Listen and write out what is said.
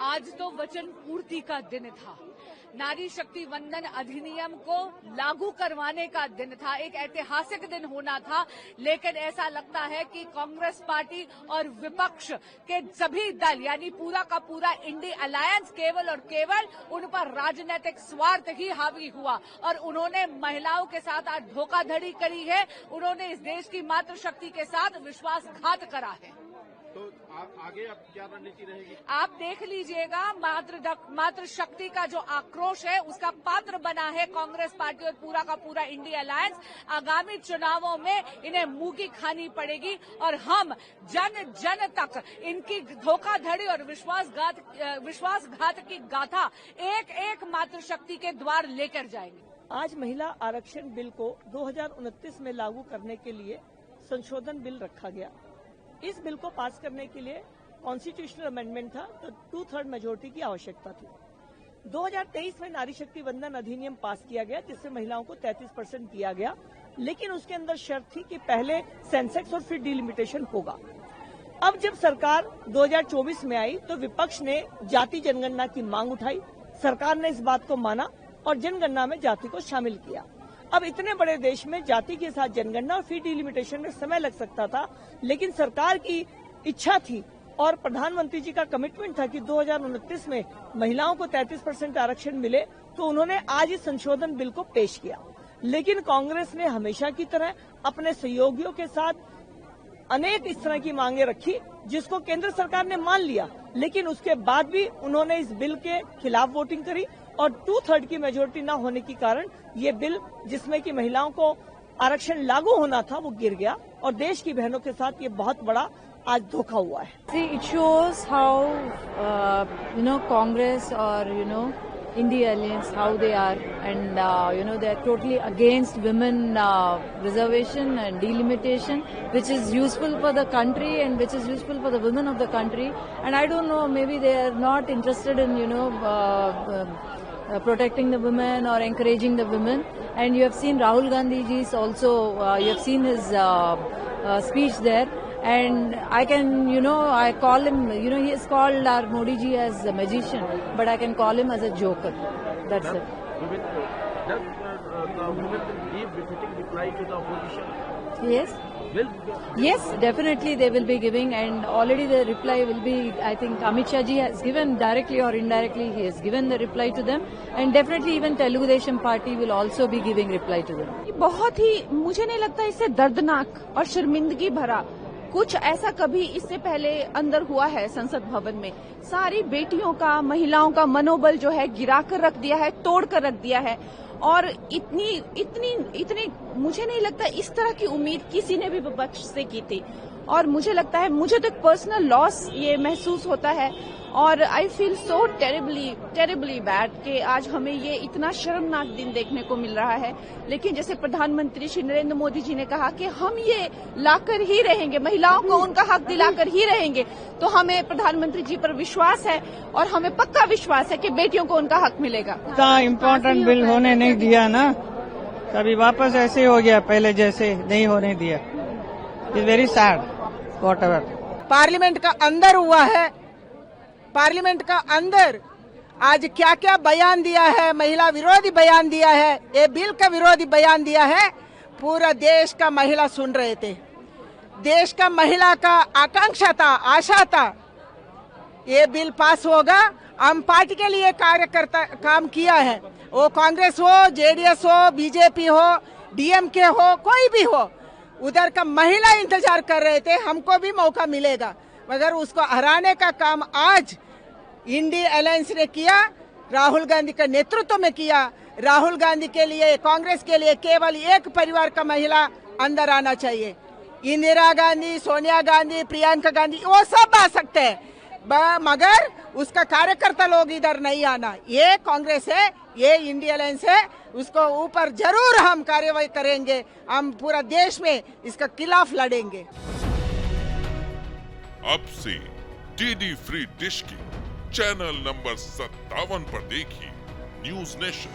आज तो वचन पूर्ति का दिन था। नारी शक्ति वंदन अधिनियम को लागू करवाने का दिन था, एक ऐतिहासिक दिन होना था। लेकिन ऐसा लगता है कि कांग्रेस पार्टी और विपक्ष के सभी दल यानी पूरा का पूरा इंडी अलायंस केवल और केवल उन पर राजनीतिक स्वार्थ ही हावी हुआ और उन्होंने महिलाओं के साथ आज धोखाधड़ी करी है। उन्होंने इस देश की मातृशक्ति के साथ विश्वासघात करा है। तो आगे अब क्या रणनीति रहेगी? आप देख लीजिएगा, मातृशक्ति का जो आक्रोश है उसका पात्र बना है कांग्रेस पार्टी और पूरा का पूरा इंडिया अलायंस। आगामी चुनावों में इन्हें मुंह की खानी पड़ेगी और हम जन जन तक इनकी धोखाधड़ी और विश्वासघात की गाथा एक एक मातृशक्ति के द्वार लेकर जाएंगे। आज महिला आरक्षण बिल को 2029 में लागू करने के लिए संशोधन बिल रखा गया। इस बिल को पास करने के लिए कॉन्स्टिट्यूशनल अमेंडमेंट था, तो 2/3 मेजोरिटी की आवश्यकता थी। 2023 में नारी शक्ति वंदन अधिनियम पास किया गया जिससे महिलाओं को 33% दिया गया, लेकिन उसके अंदर शर्त थी कि पहले सेंसेक्स और फिर डिलिमिटेशन होगा। अब जब सरकार 2024 में आई तो विपक्ष ने जाति जनगणना की मांग उठाई। सरकार ने इस बात को माना और जनगणना में जाति को शामिल किया। अब इतने बड़े देश में जाति के साथ जनगणना और फिर डिलिमिटेशन में समय लग सकता था, लेकिन सरकार की इच्छा थी और प्रधानमंत्री जी का कमिटमेंट था कि 2029 में महिलाओं को 33% आरक्षण मिले, तो उन्होंने आज इस संशोधन बिल को पेश किया। लेकिन कांग्रेस ने हमेशा की तरह अपने सहयोगियों के साथ अनेक इस तरह की मांगे रखी जिसको केंद्र सरकार ने मान लिया, लेकिन उसके बाद भी उन्होंने इस बिल के खिलाफ वोटिंग करी और 2/3 की मेजोरिटी न होने के कारण ये बिल, जिसमें कि महिलाओं को आरक्षण लागू होना था, वो गिर गया और देश की बहनों के साथ ये बहुत बड़ा आज धोखा हुआ है। See, it shows how Congress or India Alliance, how they are, and they are totally against women reservation and delimitation, which is useful for the country and which is useful for the women of the country. And I don't know, maybe they are not interested in protecting the women or encouraging the women. And you have seen Rahul Gandhi ji's also, you have seen his speech there. And I can, I call him, he is called our Modi ji as a magician, but I can call him as a joker. That's it. Does the women give befitting reply to the opposition? Yes. Yes, definitely they will be giving, and already the reply will be, I think Amit Shah ji has given directly or indirectly, he has given the reply to them, and definitely even Telugu Desam party will also be giving reply to them. बहुत ही, मुझे नहीं लगता इससे दर्दनाक और शर्मिंदगी भरा कुछ ऐसा कभी इससे पहले अंदर हुआ है संसद भवन में। सारी बेटियों का, महिलाओं का मनोबल जो है गिरा कर रख दिया है, तोड़ कर रख दिया है। और इतनी मुझे नहीं लगता इस तरह की उम्मीद किसी ने भी विपक्ष से की थी। और मुझे लगता है, मुझे तो एक पर्सनल लॉस ये महसूस होता है और I feel so terribly bad कि आज हमें ये इतना शर्मनाक दिन देखने को मिल रहा है। लेकिन जैसे प्रधानमंत्री श्री नरेंद्र मोदी जी ने कहा कि हम ये लाकर ही रहेंगे, महिलाओं को उनका हक दिलाकर ही रहेंगे, तो हमें प्रधानमंत्री जी पर विश्वास है और हमें पक्का विश्वास है कि बेटियों को उनका हक मिलेगा। इतना इम्पोर्टेंट बिल होने नहीं दिया ना, कभी वापस ऐसे हो गया, पहले जैसे नहीं होने दिया। It's very sad whatever. Parliament का अंदर हुआ है, पार्लियामेंट का अंदर आज क्या क्या बयान दिया है, महिला विरोधी बयान दिया है, ये बिल का विरोधी बयान दिया है। पूरा देश का महिला सुन रहे थे, देश का महिला का आकांक्षा था, आशा था ये बिल पास होगा। हम पार्टी के लिए कार्यकर्ता काम किया है, वो कांग्रेस हो, जेडीएस हो, बीजेपी हो, डीएमके हो, कोई भी हो, उधर का महिला इंतजार कर रहे थे हमको भी मौका मिलेगा, मगर उसको हराने का काम आज इंडिया अलायंस ने किया, राहुल गांधी का नेतृत्व में किया। राहुल गांधी के लिए, कांग्रेस के लिए केवल एक परिवार का महिला अंदर आना चाहिए। इंदिरा गांधी, सोनिया गांधी, प्रियंका गांधी वो सब आ सकते हैं, मगर उसका कार्यकर्ता लोग इधर नहीं आना। ये कांग्रेस है, ये इंडिया अलायंस है, उसको ऊपर जरूर हम कार्रवाई करेंगे। हम पूरा देश में इसका खिलाफ लड़ेंगे। अब से डीडी फ्री डिश की चैनल नंबर 57 पर देखिए न्यूज नेशन।